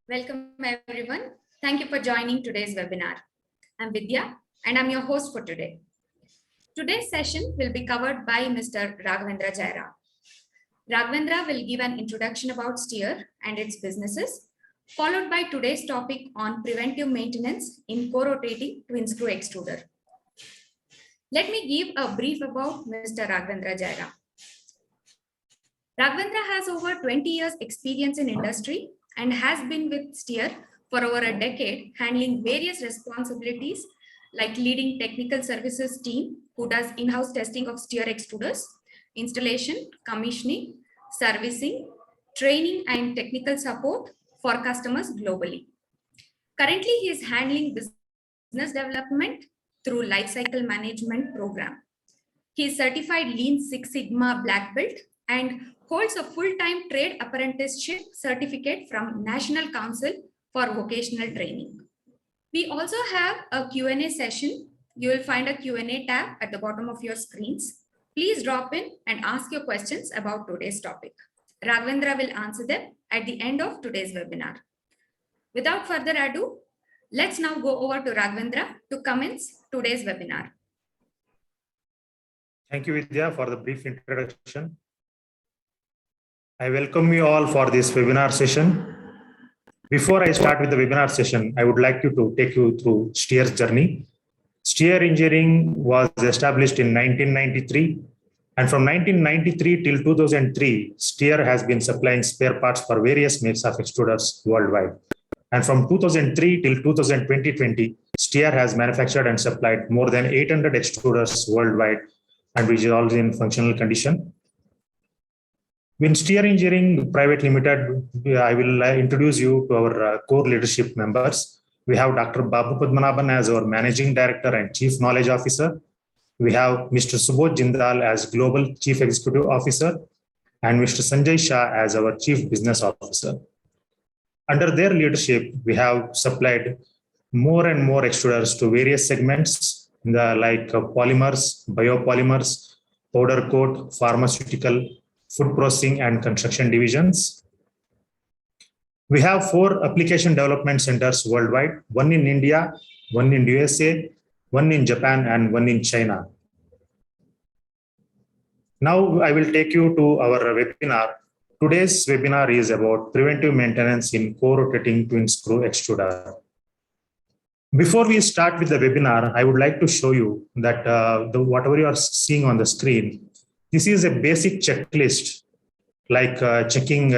Welcome everyone. Thank you for joining today's webinar. I'm Vidya and I'm your host for today. Today's session will be covered by Mr. Raghavendra Jaira. Raghavendra will give an introduction about Steer and its businesses, followed by today's topic on preventive maintenance in co-rotating twin screw extruder. Let me give a brief about Mr. Raghavendra Jaira. Raghavendra has over 20 years experience in industry and has been with Steer for over a decade, handling various responsibilities like leading technical services team who does in-house testing of Steer extruders, installation, commissioning, servicing, training and technical support for customers globally. Currently, he is handling business development through Lifecycle Management Program. He is certified Lean Six Sigma Black Belt and holds a full-time trade apprenticeship certificate from National Council for Vocational Training. We also have a Q&A session. You will find a Q&A tab at the bottom of your screens. Please drop in and ask your questions about today's topic. Raghavendra will answer them at the end of today's webinar. Without further ado, let's now go over to Raghavendra to commence today's webinar. Thank you, Vidya, for the brief introduction. I welcome you all for this webinar session. Before I start with the webinar session, I would like to take you through Steer's journey. Steer Engineering was established in 1993, and from 1993 till 2003, Steer has been supplying spare parts for various makes of extruders worldwide. And from 2003 till 2020, Steer has manufactured and supplied more than 800 extruders worldwide, and which is all in functional condition. In Steer Engineering Private Limited, I will introduce you to our core leadership members. We have Dr. Babu Padmanabhan as our Managing Director and Chief Knowledge Officer. We have Mr. Subodh Jindal as Global Chief Executive Officer and Mr. Sanjay Shah as our Chief Business Officer. Under their leadership, we have supplied more and more extruders to various segments like polymers, biopolymers, powder coat, pharmaceutical, food processing and construction divisions. We have 4 application development centers worldwide, one in India, one in USA, one in Japan, and one in China. Now I will take you to our webinar. Today's webinar is about preventive maintenance in co-rotating twin screw extruder. Before we start with the webinar, I would like to show you that whatever you are seeing on the screen, this is a basic checklist, like checking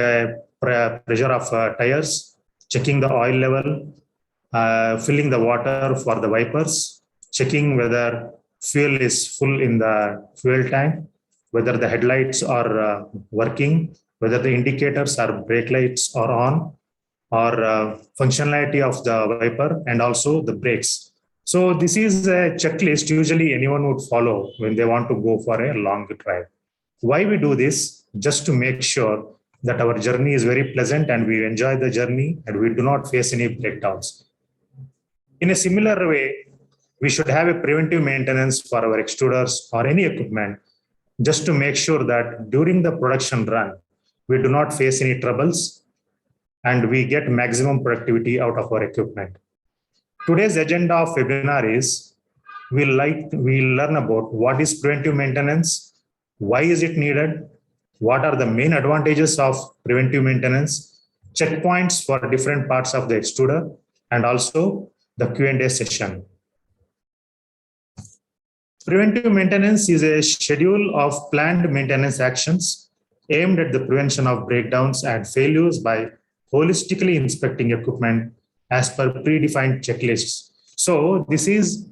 pressure of tires, checking the oil level, filling the water for the wipers, checking whether fuel is full in the fuel tank, whether the headlights are working, whether the indicators or brake lights are on, or functionality of the wiper, and also the brakes. So this is a checklist usually anyone would follow when they want to go for a long drive. Why we do this? Just to make sure that our journey is very pleasant and we enjoy the journey and we do not face any breakdowns. In a similar way, we should have a preventive maintenance for our extruders or any equipment, just to make sure that during the production run, we do not face any troubles and we get maximum productivity out of our equipment. Today's agenda of webinar is we'll learn about what is preventive maintenance, why is it needed, what are the main advantages of preventive maintenance, checkpoints for different parts of the extruder, and also the Q&A session. Preventive maintenance is a schedule of planned maintenance actions aimed at the prevention of breakdowns and failures by holistically inspecting equipment as per predefined checklists. So this is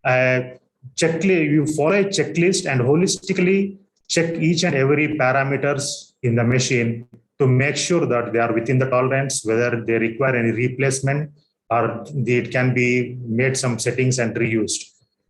a checklist. You follow a checklist and holistically check each and every parameters in the machine to make sure that they are within the tolerance, whether they require any replacement or it can be made some settings and reused.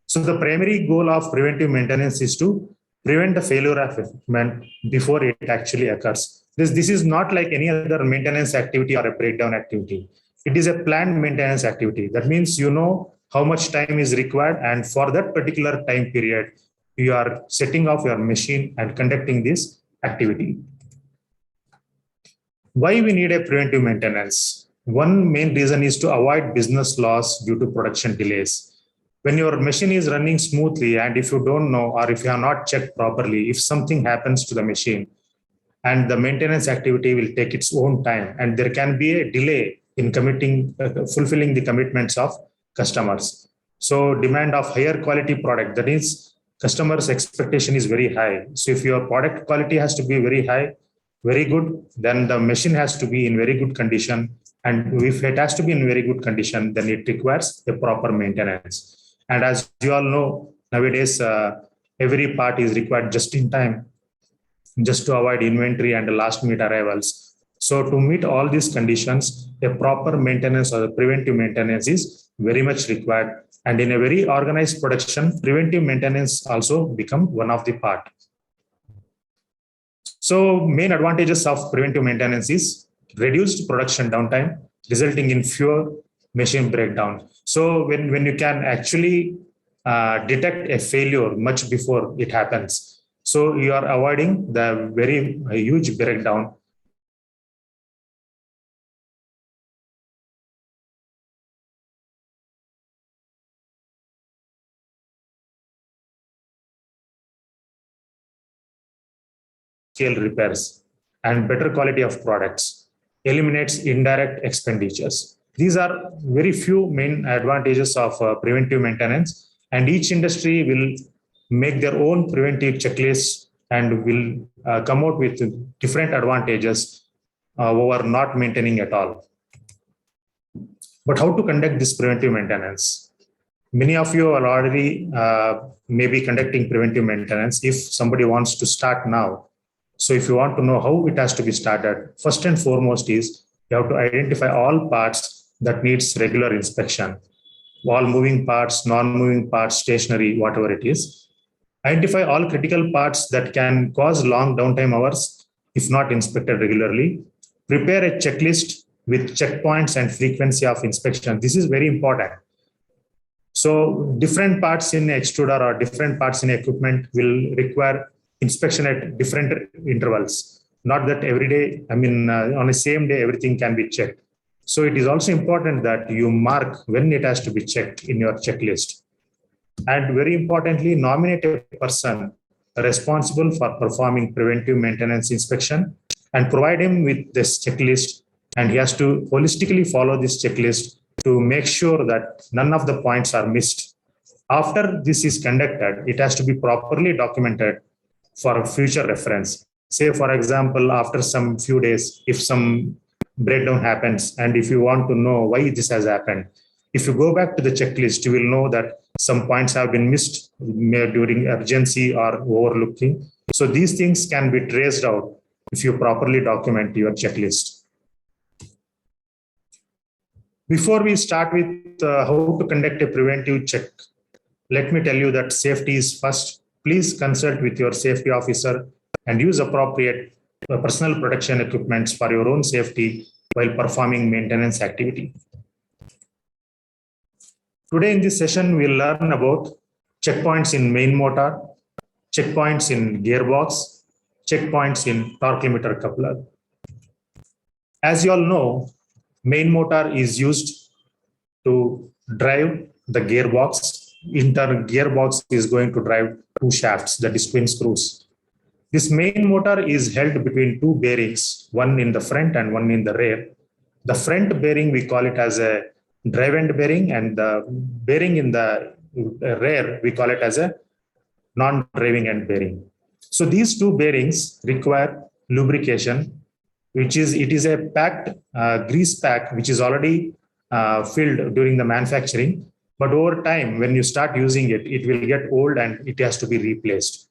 So the primary goal of preventive maintenance is to prevent the failure of equipment before it actually occurs. This is not like any other maintenance activity or a breakdown activity. It is a planned maintenance activity. That means you know how much time is required, and for that particular time period, you are setting off your machine and conducting this activity. Why we need a preventive maintenance? One main reason is to avoid business loss due to production delays. When your machine is running smoothly, and if you don't know or if you have not checked properly, if something happens to the machine, and the maintenance activity will take its own time, and there can be a delay in fulfilling the commitments of customers. So demand of higher quality product, that is customers expectation is very high. So if your product quality has to be very high, very good, then the machine has to be in very good condition. And if it has to be in very good condition, then it requires a proper maintenance. And as you all know, nowadays, every part is required just in time, just to avoid inventory and last minute arrivals. So to meet all these conditions, a proper maintenance or preventive maintenance is very much required. And in a very organized production, preventive maintenance also become one of the part. So main advantages of preventive maintenance is reduced production downtime, resulting in fewer machine breakdown. So when you can actually detect a failure much before it happens, so you are avoiding the very huge breakdown. Scale repairs and better quality of products, eliminates indirect expenditures. These are very few main advantages of preventive maintenance, and each industry will make their own preventive checklist and will come out with different advantages over not maintaining at all. But how to conduct this preventive maintenance? Many of you are already maybe conducting preventive maintenance. If somebody wants to start now, so if you want to know how it has to be started, first and foremost is you have to identify all parts that needs regular inspection, all moving parts, non-moving parts, stationary, whatever it is. Identify all critical parts that can cause long downtime hours if not inspected regularly. Prepare a checklist with checkpoints and frequency of inspection. This is very important. So different parts in extruder or different parts in equipment will require inspection at different intervals. Not that every day, on the same day, everything can be checked. So it is also important that you mark when it has to be checked in your checklist. And very importantly, nominate a person responsible for performing preventive maintenance inspection and provide him with this checklist. And he has to holistically follow this checklist to make sure that none of the points are missed. After this is conducted, it has to be properly documented for future reference. Say, for example, after some few days, if some breakdown happens, and if you want to know why this has happened, if you go back to the checklist, you will know that some points have been missed during urgency or overlooking. So these things can be traced out if you properly document your checklist. Before we start with how to conduct a preventive check, let me tell you that safety is first. Please consult with your safety officer and use appropriate personal protection equipment for your own safety while performing maintenance activity. Today in this session, we'll learn about checkpoints in main motor, checkpoints in gearbox, checkpoints in torque limiter coupler. As you all know, main motor is used to drive the gearbox. Gearbox is going to drive two shafts, that is twin screws. This main motor is held between two bearings, one in the front and one in the rear. The front bearing, we call it as a drive end bearing, and the bearing in the rear, we call it as a non-driving end bearing. So these two bearings require lubrication, it is a packed grease pack, which is already filled during the manufacturing. But over time, when you start using it, it will get old and it has to be replaced.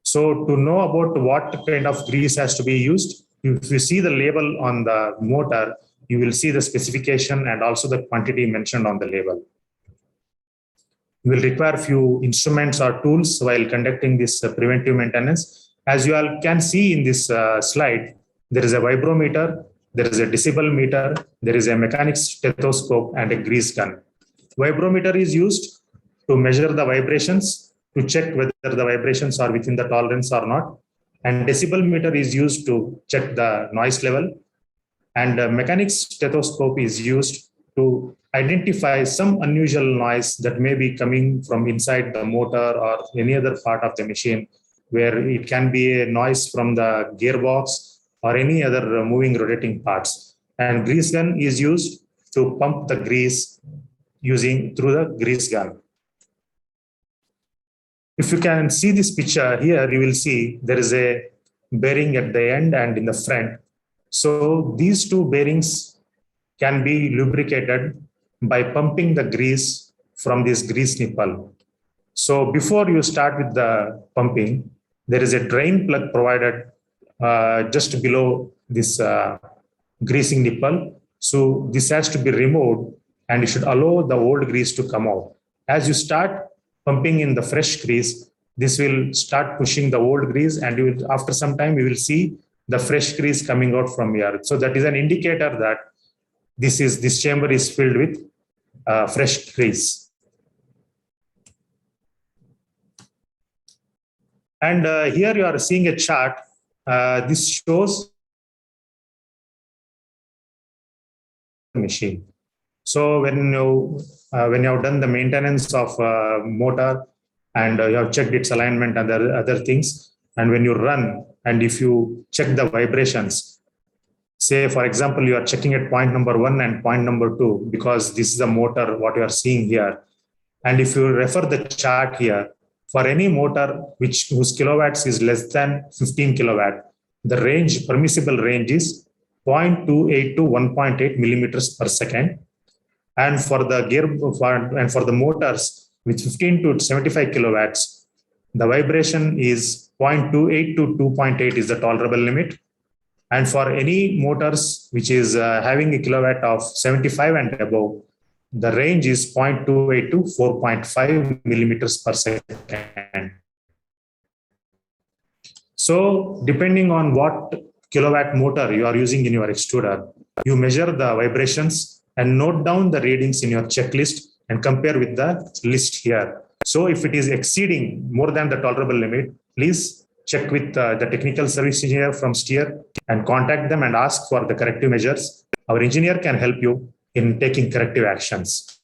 So to know about what kind of grease has to be used, if you see the label on the motor, you will see the specification and also the quantity mentioned on the label. You will require a few instruments or tools while conducting this preventive maintenance. As you all can see in this slide, there is a vibrometer, there is a decibel meter, there is a mechanics stethoscope and a grease gun. Vibrometer is used to measure the vibrations, to check whether the vibrations are within the tolerance or not. And decibel meter is used to check the noise level. And a mechanic's stethoscope is used to identify some unusual noise that may be coming from inside the motor or any other part of the machine, where it can be a noise from the gearbox or any other moving rotating parts. And grease gun is used to pump the grease using through the grease gun. If you can see this picture here, you will see there is a bearing at the end and in the front. So these two bearings can be lubricated by pumping the grease from this grease nipple. So before you start with the pumping, there is a drain plug provided just below this greasing nipple. So this has to be removed and you should allow the old grease to come out. As you start pumping in the fresh grease, this will start pushing the old grease, and you will, after some time you will see the fresh grease coming out from here. So that is an indicator that this chamber is filled with fresh grease. And here you are seeing a chart. This shows the machine. So when you have done the maintenance of motor and you have checked its alignment and other things, and when you run and if you check the vibrations, say for example you are checking at point number 1 and point number 2, because this is a motor what you are seeing here, and if you refer the chart here, for any motor whose kilowatts is less than 15 kilowatt, the range, permissible range is 0.28 to 1.8 millimeters per second. And for the motors with 15 to 75 kilowatts, the vibration is 0.28 to 2.8 is the tolerable limit. And for any motors which is having a kilowatt of 75 and above, the range is 0.28 to 4.5 millimeters per second. So depending on what kilowatt motor you are using in your extruder, you measure the vibrations and note down the readings in your checklist and compare with the list here. So if it is exceeding more than the tolerable limit, please check with the technical service engineer from STEER and contact them and ask for the corrective measures. Our engineer can help you in taking corrective actions.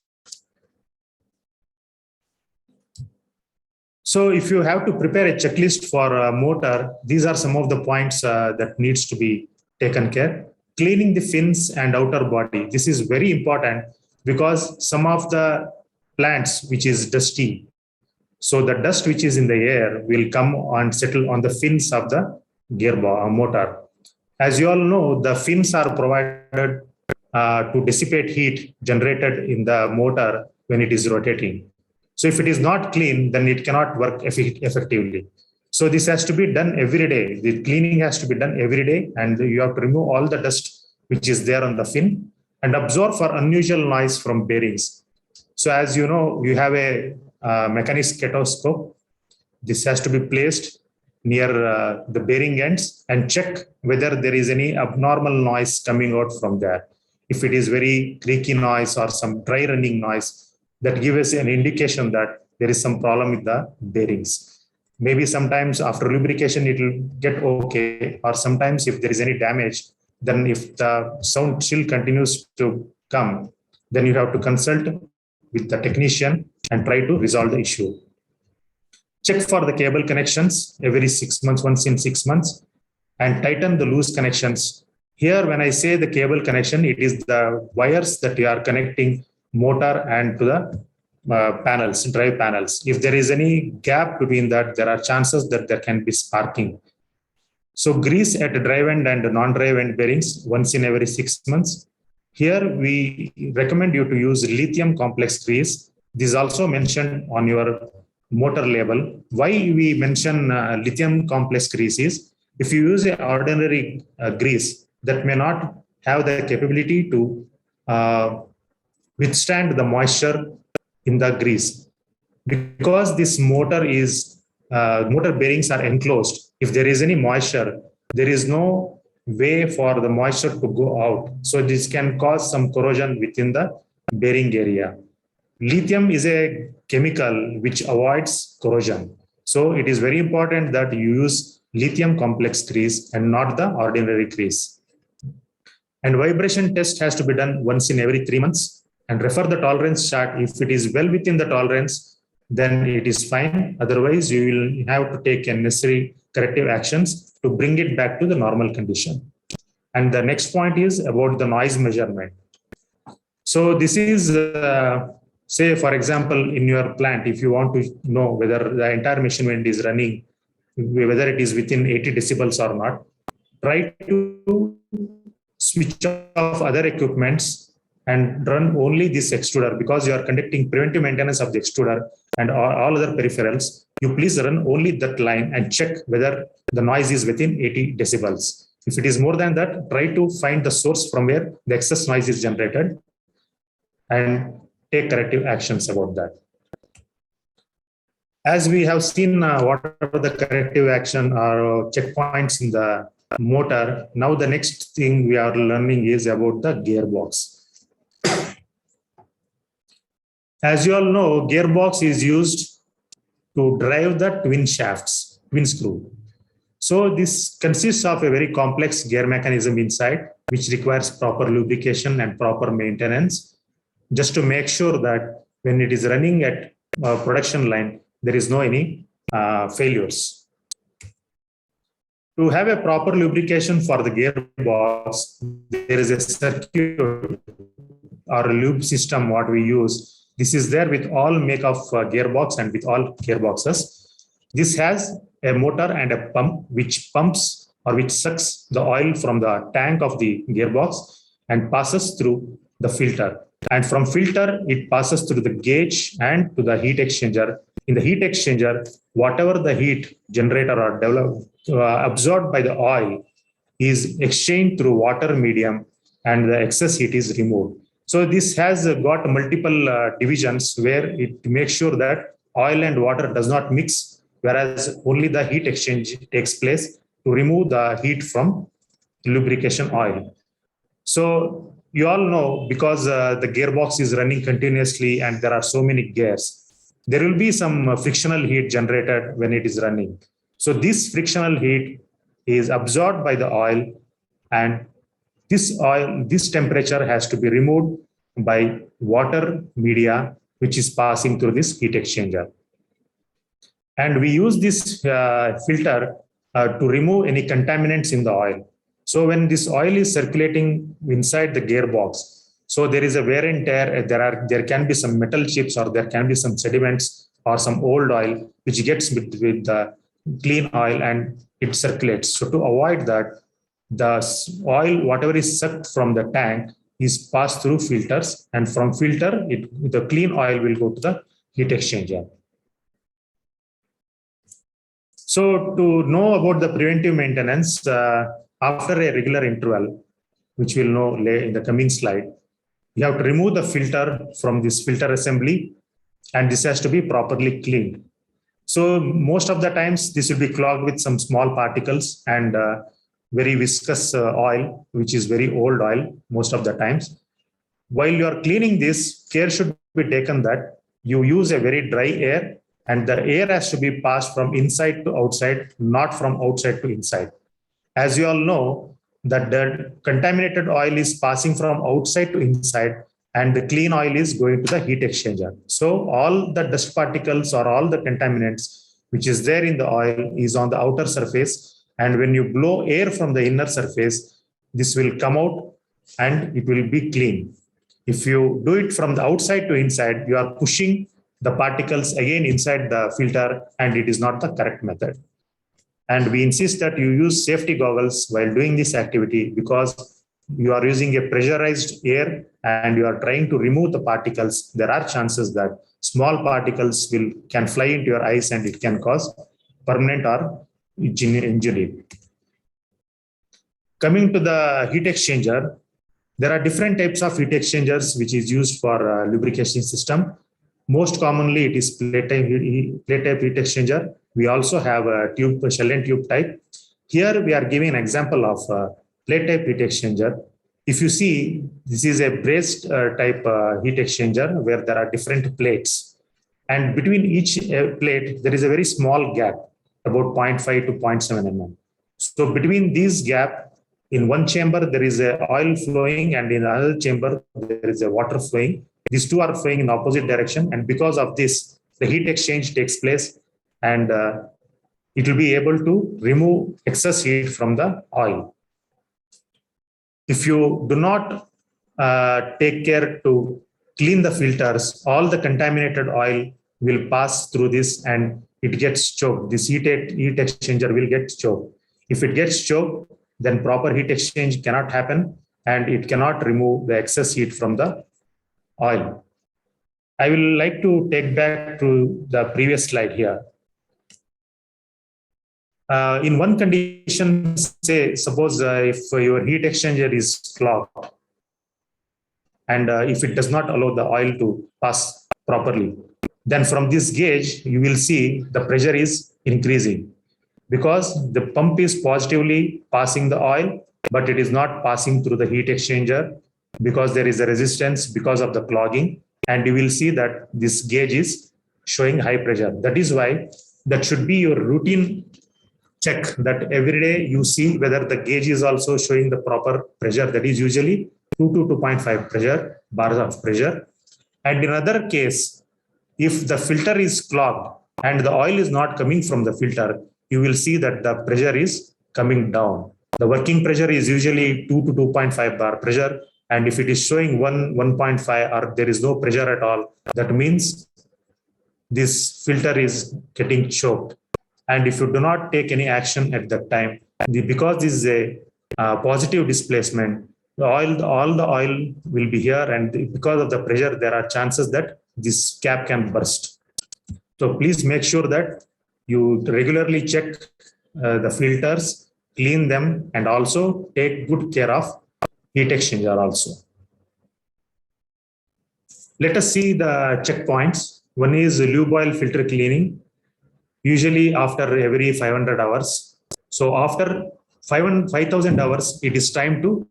So if you have to prepare a checklist for a motor, these are some of the points that needs to be taken care. Cleaning the fins and outer body. This is very important because some of the plants which is dusty, so the dust which is in the air will come and settle on the fins of the gearbox motor. As you all know, the fins are provided to dissipate heat generated in the motor when it is rotating. So if it is not clean, then it cannot work effectively. So this has to be done every day. The cleaning has to be done every day, and you have to remove all the dust which is there on the fin and observe for unusual noise from bearings. So as you know, you have a mechanic stethoscope. This has to be placed near the bearing ends and check whether there is any abnormal noise coming out from there. If it is very creaky noise or some dry running noise, that gives us an indication that there is some problem with the bearings. Maybe sometimes after lubrication, it will get okay. Or sometimes if there is any damage, then if the sound still continues to come, then you have to consult with the technician and try to resolve the issue. Check for the cable connections every 6 months, once in 6 months, and tighten the loose connections. Here, when I say the cable connection, it is the wires that you are connecting motor and to the panels, drive panels. If there is any gap between that, there are chances that there can be sparking. So grease at drive end and non-drive end bearings once in every 6 months. Here we recommend you to use lithium complex grease. This is also mentioned on your motor label. Why we mention lithium complex grease is, if you use an ordinary grease that may not have the capability to withstand the moisture in the grease. Because this motor bearings are enclosed, if there is any moisture, there is no way for the moisture to go out. So this can cause some corrosion within the bearing area. Lithium is a chemical which avoids corrosion. So it is very important that you use lithium complex grease and not the ordinary grease. And vibration test has to be done once in every 3 months, and refer the tolerance chart. If it is well within the tolerance, then it is fine. Otherwise, you will have to take necessary corrective actions to bring it back to the normal condition. And the next point is about the noise measurement. So this is, say, for example, in your plant, if you want to know whether the entire machine is running, whether it is within 80 decibels or not, try to switch off other equipments and run only this extruder, because you are conducting preventive maintenance of the extruder and all other peripherals. You please run only that line and check whether the noise is within 80 decibels. If it is more than that, try to find the source from where the excess noise is generated and take corrective actions about that. As we have seen, what are the corrective action or checkpoints in the motor, now the next thing we are learning is about the gearbox. As you all know, gearbox is used to drive the twin shafts, twin screw. So this consists of a very complex gear mechanism inside, which requires proper lubrication and proper maintenance, just to make sure that when it is running at production line, there is no any failures. To have a proper lubrication for the gearbox, there is a circuit or a lube system what we use. This is there with all make of gearbox and with all gearboxes. This has a motor and a pump which pumps or which sucks the oil from the tank of the gearbox and passes through the filter. And from filter, it passes through the gauge and to the heat exchanger. In the heat exchanger, whatever the heat generated or developed, absorbed by the oil is exchanged through water medium and the excess heat is removed. So this has got multiple divisions where it makes sure that oil and water does not mix, whereas only the heat exchange takes place to remove the heat from lubrication oil. So you all know, because the gearbox is running continuously and there are so many gears, there will be some frictional heat generated when it is running. So this frictional heat is absorbed by the oil, and this temperature has to be removed by water media, which is passing through this heat exchanger. And we use this filter to remove any contaminants in the oil. So when this oil is circulating inside the gearbox, so there is a wear and tear, there can be some metal chips or there can be some sediments or some old oil which gets with the clean oil and it circulates. So to avoid that, the oil, whatever is sucked from the tank, is passed through filters, and from filter, the clean oil will go to the heat exchanger. So to know about the preventive maintenance, after a regular interval, which we'll know in the coming slide, you have to remove the filter from this filter assembly, and this has to be properly cleaned. So most of the times, this will be clogged with some small particles and very viscous oil, which is very old oil most of the times. While you are cleaning this, care should be taken that you use a very dry air, and the air has to be passed from inside to outside, not from outside to inside. As you all know, that the contaminated oil is passing from outside to inside, and the clean oil is going to the heat exchanger. So all the dust particles or all the contaminants which is there in the oil is on the outer surface. And when you blow air from the inner surface, this will come out and it will be clean. If you do it from the outside to inside, you are pushing the particles again inside the filter, and it is not the correct method. And we insist that you use safety goggles while doing this activity, because you are using a pressurized air and you are trying to remove the particles. There are chances that small particles can fly into your eyes and it can cause permanent or injury. Coming to the heat exchanger, there are different types of heat exchangers which is used for lubrication system. Most commonly, it is plate type heat exchanger. We also have a shell and tube type. Here we are giving an example of plate type heat exchanger. If you see, this is a braced type heat exchanger where there are different plates. And between each plate, there is a very small gap, about 0.5 to 0.7 mm. So between these gap, in one chamber, there is a oil flowing, and in another chamber, there is a water flowing. These two are flowing in opposite direction. And because of this, the heat exchange takes place, and it will be able to remove excess heat from the oil. If you do not take care to clean the filters, all the contaminated oil will pass through this and it gets choked. This heat exchanger will get choked. If it gets choked, then proper heat exchange cannot happen and it cannot remove the excess heat from the oil. I will like to take back to the previous slide here. In one condition, say, suppose if your heat exchanger is clogged and if it does not allow the oil to pass properly, then from this gauge, you will see the pressure is increasing because the pump is positively passing the oil, but it is not passing through the heat exchanger because there is a resistance because of the clogging. And you will see that this gauge is showing high pressure. That is why that should be your routine check, that every day you see whether the gauge is also showing the proper pressure. That is usually 2 to 2.5 bars of pressure. And in another case, if the filter is clogged and the oil is not coming from the filter, you will see that the pressure is coming down. The working pressure is usually 2 to 2.5 bar pressure. And if it is showing 1.5 or there is no pressure at all, that means this filter is getting choked. And if you do not take any action at that time, because this is a positive displacement, all the oil will be here, and because of the pressure, there are chances that this cap can burst. So please make sure that you regularly check the filters, clean them, and also take good care of heat exchanger also. Let us see the checkpoints. One is lube oil filter cleaning, usually after every 500 hours. So after 5,000 hours, it is time to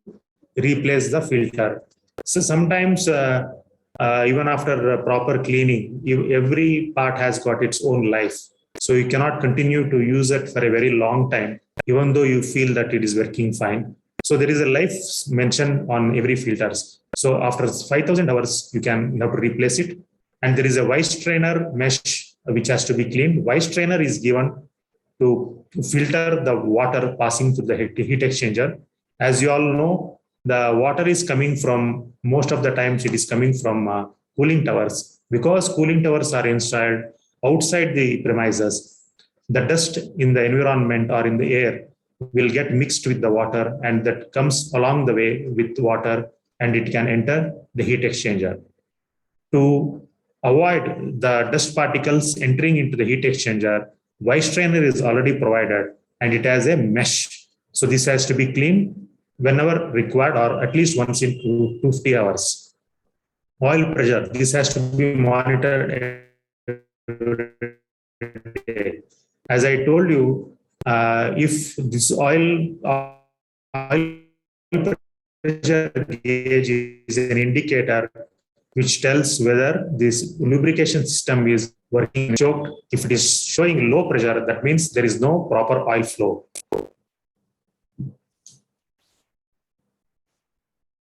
replace the filter. So sometimes even after proper cleaning, every part has got its own life. So you cannot continue to use it for a very long time, even though you feel that it is working fine. So there is a life mentioned on every filters. So after 5,000 hours, you have to replace it. And there is a vice strainer mesh which has to be cleaned. Vice strainer is given to filter the water passing through the heat exchanger. As you all know, the water is coming from, most of the times it is coming from cooling towers. Because cooling towers are installed outside the premises, the dust in the environment or in the air will get mixed with the water, and that comes along the way with water and it can enter the heat exchanger. To avoid the dust particles entering into the heat exchanger, vice strainer is already provided and it has a mesh. So this has to be cleaned whenever required or at least once in 250 hours. Oil pressure, this has to be monitored every day. As I told you, if this oil pressure gauge is an indicator which tells whether this lubrication system is working choked. If it is showing low pressure, that means there is no proper oil flow.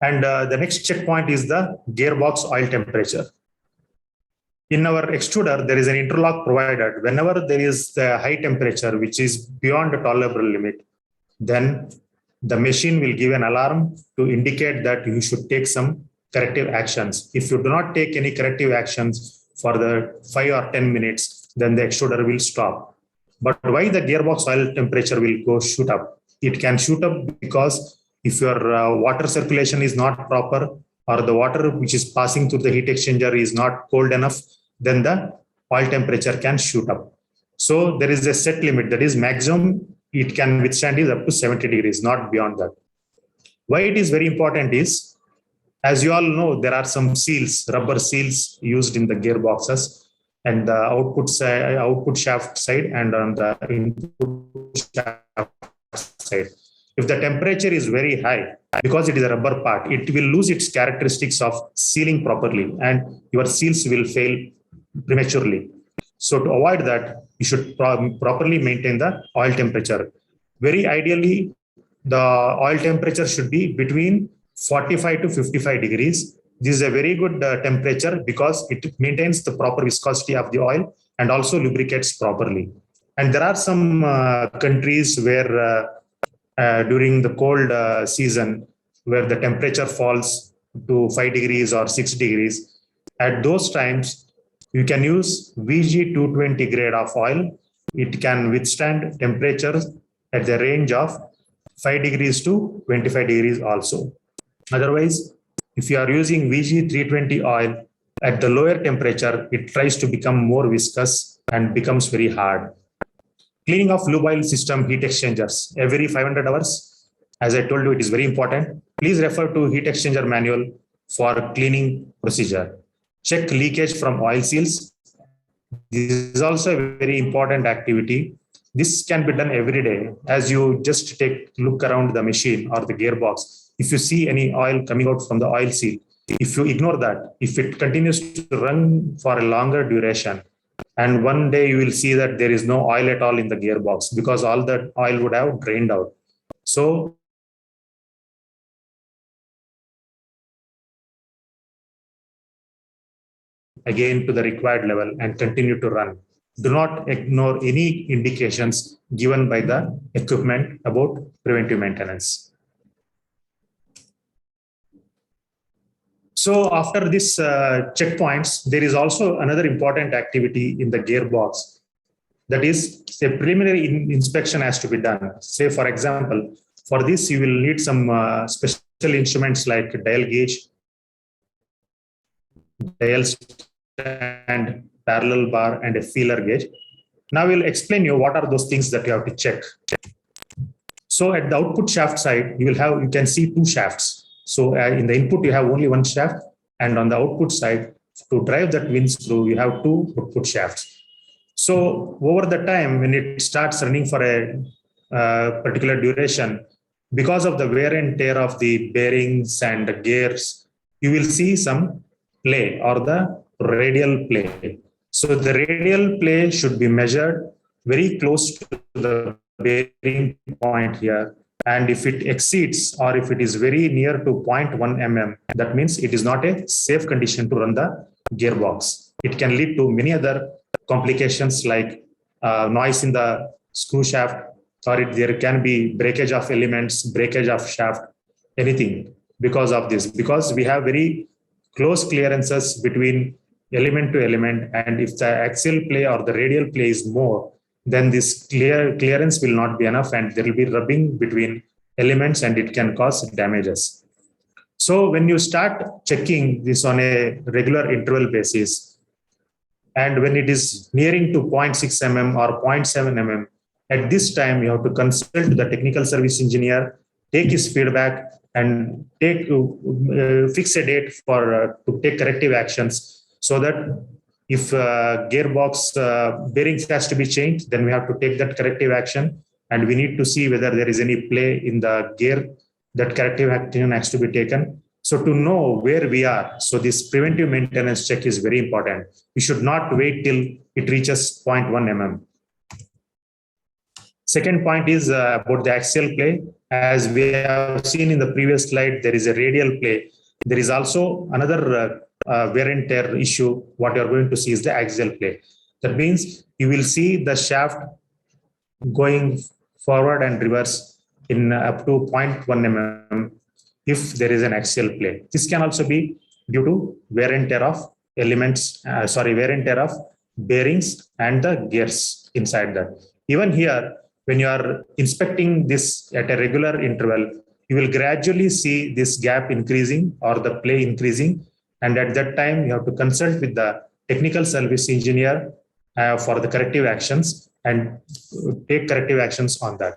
And the next checkpoint is the gearbox oil temperature. In our extruder, there is an interlock provided. Whenever there is the high temperature, which is beyond the tolerable limit, then the machine will give an alarm to indicate that you should take some corrective actions. If you do not take any corrective actions for the 5 or 10 minutes, then the extruder will stop. But why the gearbox oil temperature will go shoot up? It can shoot up because if your water circulation is not proper, or the water which is passing through the heat exchanger is not cold enough, then the oil temperature can shoot up. So there is a set limit, that is maximum it can withstand is up to 70 degrees, not beyond that. Why it is very important is, as you all know, there are some seals, rubber seals used in the gearboxes, and the output shaft side and on the input shaft side. If the temperature is very high, because it is a rubber part, it will lose its characteristics of sealing properly and your seals will fail prematurely. So to avoid that, you should properly maintain the oil temperature. Very ideally, the oil temperature should be between 45 to 55 degrees. This is a very good temperature because it maintains the proper viscosity of the oil and also lubricates properly. And there are some countries where during the cold season, where the temperature falls to 5 degrees or 6 degrees, at those times, you can use VG220 grade of oil. It can withstand temperatures at the range of 5 degrees to 25 degrees also. Otherwise, if you are using VG320 oil at the lower temperature, it tries to become more viscous and becomes very hard. Cleaning of lube oil system heat exchangers every 500 hours. As I told you, it is very important. Please refer to heat exchanger manual for cleaning procedure. Check leakage from oil seals. This is also a very important activity. This can be done every day as you just look around the machine or the gearbox. If you see any oil coming out from the oil seal, if you ignore that, if it continues to run for a longer duration, and one day you will see that there is no oil at all in the gearbox because all that oil would have drained out. So again to the required level and continue to run. Do not ignore any indications given by the equipment about preventive maintenance. So after this checkpoints, there is also another important activity in the gearbox. That is, a preliminary inspection has to be done. Say, for example, for this, you will need some special instruments like dial gauge, dial stand, parallel bar, and a feeler gauge. Now we'll explain you what are those things that you have to check. So at the output shaft side, you can see two shafts. So in the input, you have only one shaft, and on the output side, to drive that wind screw, you have two output shafts. So over the time, when it starts running for a particular duration, because of the wear and tear of the bearings and the gears, you will see some play or the radial play. So the radial play should be measured very close to the bearing point here. And if it exceeds or if it is very near to 0.1 mm, that means it is not a safe condition to run the gearbox. It can lead to many other complications like noise in the screw shaft, or there can be breakage of elements, breakage of shaft, anything because of this. Because we have very close clearances between element to element, and if the axial play or the radial play is more, then this clearance will not be enough and there will be rubbing between elements and it can cause damages. So when you start checking this on a regular interval basis, and when it is nearing to 0.6 mm or 0.7 mm, at this time you have to consult the technical service engineer, take his feedback and fix a date for to take corrective actions, so that if gearbox bearings has to be changed, then we have to take that corrective action, and we need to see whether there is any play in the gear. That corrective action has to be taken. So to know where we are, so this preventive maintenance check is very important. We should not wait till it reaches 0.1 mm. Second point is about the axial play. As we have seen in the previous slide, there is a radial play. There is also another wear and tear issue. What you're going to see is the axial play. That means you will see the shaft going forward and reverse in up to 0.1 mm if there is an axial play. This can also be due to wear and tear of elements, wear and tear of bearings and the gears inside that. Even here, when you are inspecting this at a regular interval, you will gradually see this gap increasing or the play increasing. And at that time, you have to consult with the technical service engineer for the corrective actions and take corrective actions on that.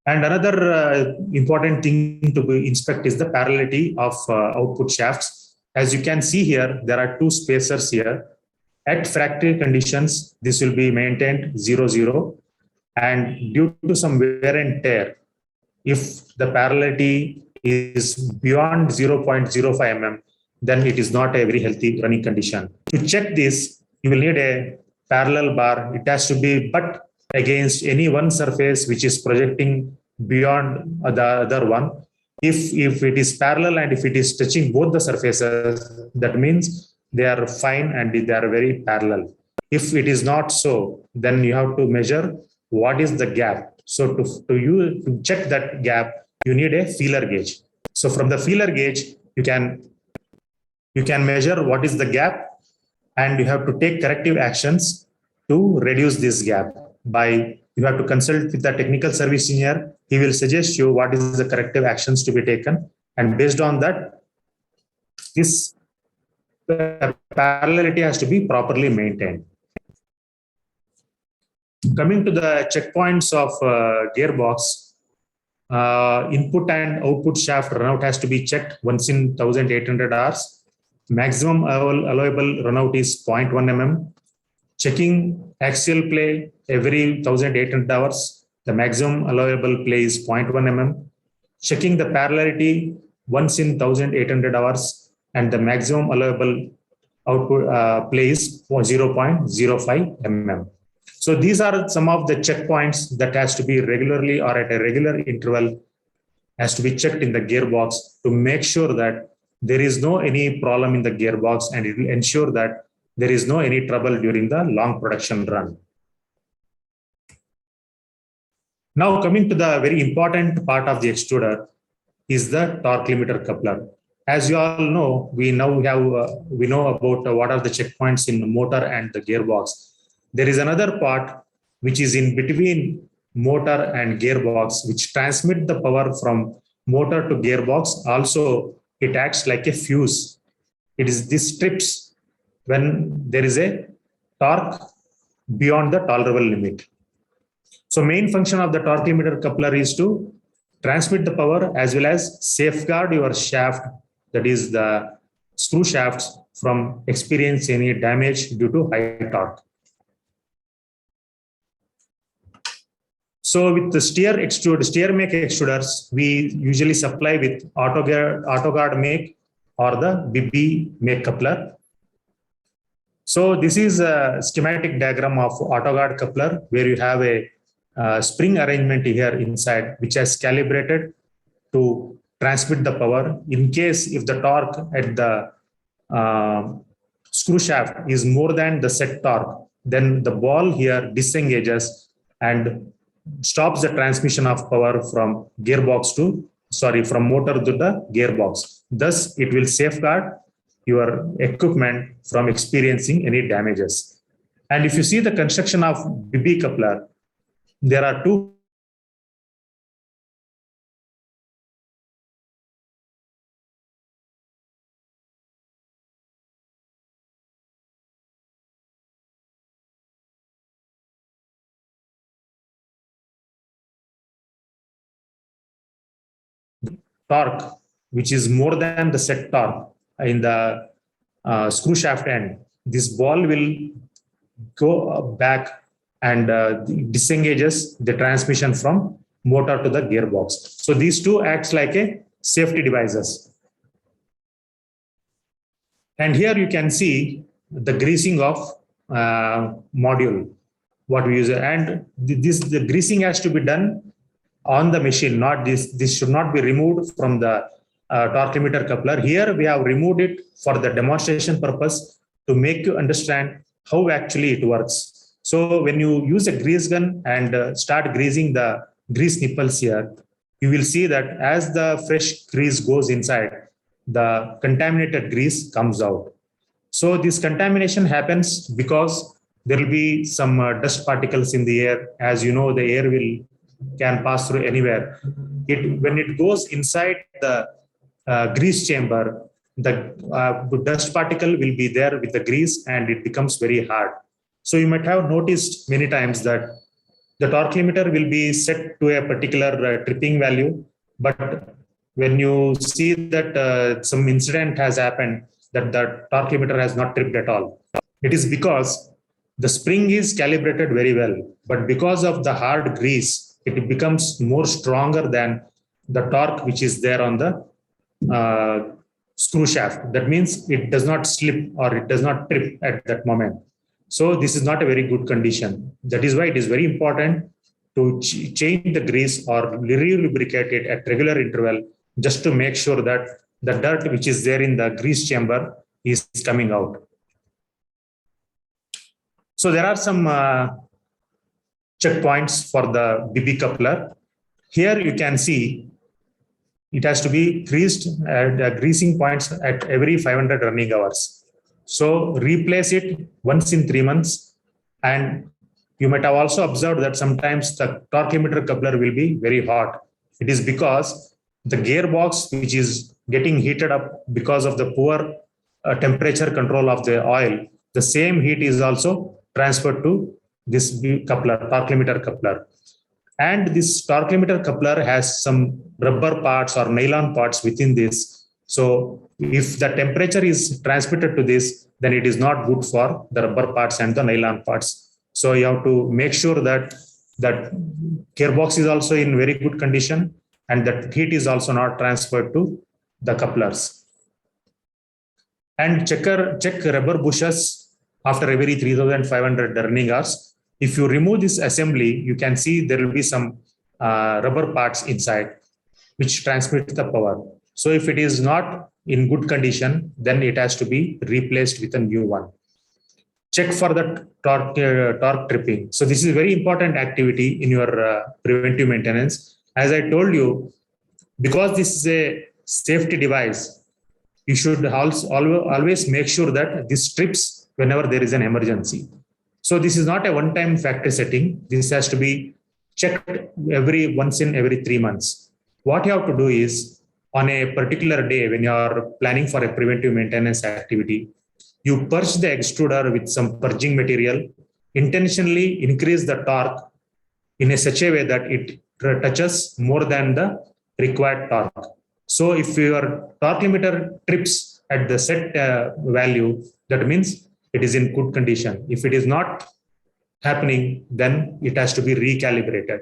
And another important thing to inspect is the parallelity of output shafts. As you can see here, there are two spacers here. At factory conditions, this will be maintained 0-0. And due to some wear and tear, if the parallelity is beyond 0.05 mm, then it is not a very healthy running condition. To check this, you will need a parallel bar. It has to be but against any one surface which is projecting beyond the other one. If it is parallel and if it is touching both the surfaces, that means they are fine and they are very parallel. If it is not so, then you have to measure what is the gap. So to check that gap, you need a feeler gauge. So from the feeler gauge, you can measure what is the gap, and you have to take corrective actions to reduce this gap. By you have to consult with the technical service engineer. He will suggest you what is the corrective actions to be taken, and based on that, this parallelity has to be properly maintained. Coming to the checkpoints of gearbox, input and output shaft runout has to be checked once in 1800 hours. Maximum allowable runout is 0.1 mm. Checking axial play every 1800 hours. The maximum allowable play is 0.1 mm. Checking the parallelity once in 1800 hours, and the maximum allowable output play is 0.05 mm. So these are some of the checkpoints that has to be regularly or at a regular interval has to be checked in the gearbox to make sure that there is no any problem in the gearbox, and it will ensure that there is no any trouble during the long production run. Now coming to the very important part of the extruder is the torque limiter coupler. As you all know, we know about what are the checkpoints in the motor and the gearbox. There is another part which is in between motor and gearbox, which transmit the power from motor to gearbox. Also, it acts like a fuse. It is this trips when there is a torque beyond the tolerable limit. So main function of the torque limiter coupler is to transmit the power as well as safeguard your shaft, that is the screw shafts, from experiencing any damage due to high torque. So with the steer make extruders, we usually supply with AutoGuard make or the BB make coupler. So this is a schematic diagram of AutoGuard coupler, where you have a spring arrangement here inside, which has calibrated to transmit the power. In case if the torque at the screw shaft is more than the set torque, then the ball here disengages and stops the transmission of power from from motor to the gearbox. Thus, it will safeguard your equipment from experiencing any damages. And if you see the construction of BB coupler, there are two torque, which is more than the set torque in the screw shaft end. This ball will go back and disengages the transmission from motor to the gearbox. So these two acts like a safety devices. And here you can see the greasing of module, what we use. And the greasing has to be done on the machine, not this should not be removed from the torque limiter coupler. Here we have removed it for the demonstration purpose to make you understand how actually it works. So when you use a grease gun and start greasing the grease nipples here, you will see that as the fresh grease goes inside, the contaminated grease comes out. So this contamination happens because there will be some dust particles in the air. As you know, the air can pass through anywhere. When it goes inside the grease chamber, the dust particle will be there with the grease and it becomes very hard. So you might have noticed many times that the torque limiter will be set to a particular tripping value, but when you see that some incident has happened that the torque limiter has not tripped at all, it is because the spring is calibrated very well, but because of the hard grease, it becomes more stronger than the torque which is there on the screw shaft. That means it does not slip or it does not trip at that moment. So this is not a very good condition. That is why it is very important to change the grease or re-lubricate it at regular interval, just to make sure that the dirt which is there in the grease chamber is coming out. So there are some checkpoints for the BB coupler. Here you can see it has to be greased at greasing points at every 500 running hours. So replace it once in 3 months. And you might have also observed that sometimes the torque limiter coupler will be very hot. It is because the gearbox, which is getting heated up because of the poor temperature control of the oil, the same heat is also transferred to this coupler, torque limiter coupler. And this torque limiter coupler has some rubber parts or nylon parts within this. So if the temperature is transmitted to this, then it is not good for the rubber parts and the nylon parts. So you have to make sure that that gearbox is also in very good condition and that heat is also not transferred to the couplers. And check rubber bushes after every 3,500 running hours. If you remove this assembly, you can see there will be some rubber parts inside which transmit the power. So if it is not in good condition, then it has to be replaced with a new one. Check for the torque tripping. So this is a very important activity in your preventive maintenance. As I told you, because this is a safety device, you should also always make sure that this trips whenever there is an emergency. So this is not a one-time factory setting. This has to be checked once in every 3 months. What you have to do is, on a particular day when you are planning for a preventive maintenance activity, you purge the extruder with some purging material, intentionally increase the torque in such a way that it touches more than the required torque. So if your torque limiter trips at the set value, that means it is in good condition. If it is not happening, then it has to be recalibrated.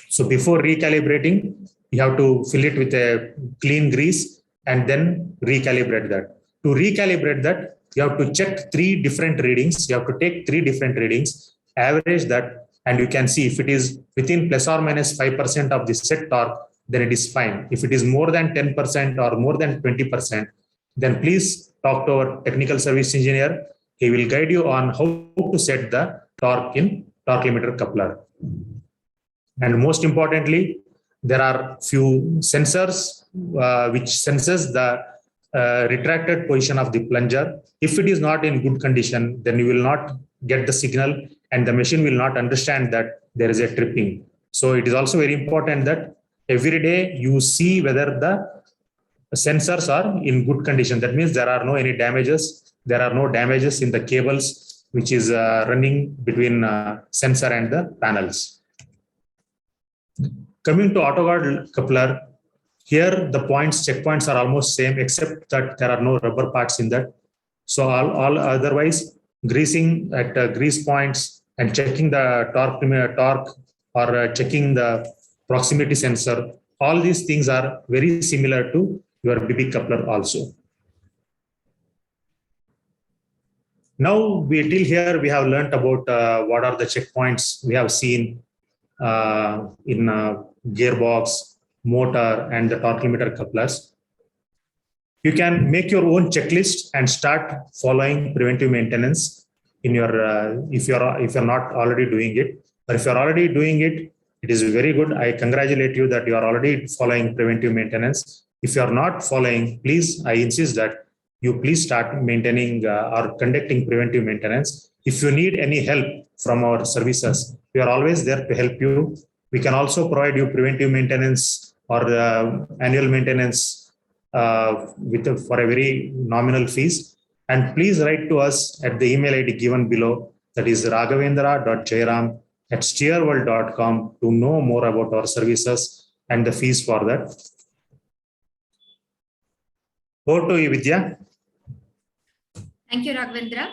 So before recalibrating, you have to fill it with a clean grease and then recalibrate that. To recalibrate that, you have to check 3 different readings. You have to take 3 different readings, average that, and you can see if it is within plus or minus 5% of the set torque, then it is fine. If it is more than 10% or more than 20%, then please talk to our technical service engineer. He will guide you on how to set the torque in torque limiter coupler. And most importantly, there are few sensors which senses the retracted position of the plunger. If it is not in good condition, then you will not get the signal and the machine will not understand that there is a tripping. So it is also very important that every day you see whether the sensors are in good condition. That means there are no any damages. There are no damages in the cables which is running between sensor and the panels. Coming to AutoGuard coupler, here the checkpoints are almost same except that there are no rubber parts in that. So all otherwise greasing at grease points and checking the torque or checking the proximity sensor, all these things are very similar to your BB coupler also. Now till here we have learned about what are the checkpoints we have seen in gearbox, motor, and the torque limiter couplers. You can make your own checklist and start following preventive maintenance in your if you're not already doing it. But if you're already doing it, it is very good. I congratulate you that you are already following preventive maintenance. If you are not following, please, I insist that you please start maintaining or conducting preventive maintenance. If you need any help from our services, we are always there to help you. We can also provide you preventive maintenance or annual maintenance for a very nominal fees. And please write to us at the email ID given below, that is raghavendra.jairam@steerworld.com, to know more about our services and the fees for that. Over to you, Vidya. Thank you, Raghavendra.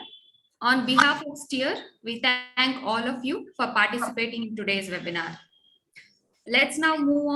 On behalf of Steer, we thank all of you for participating in today's webinar. Let's now move on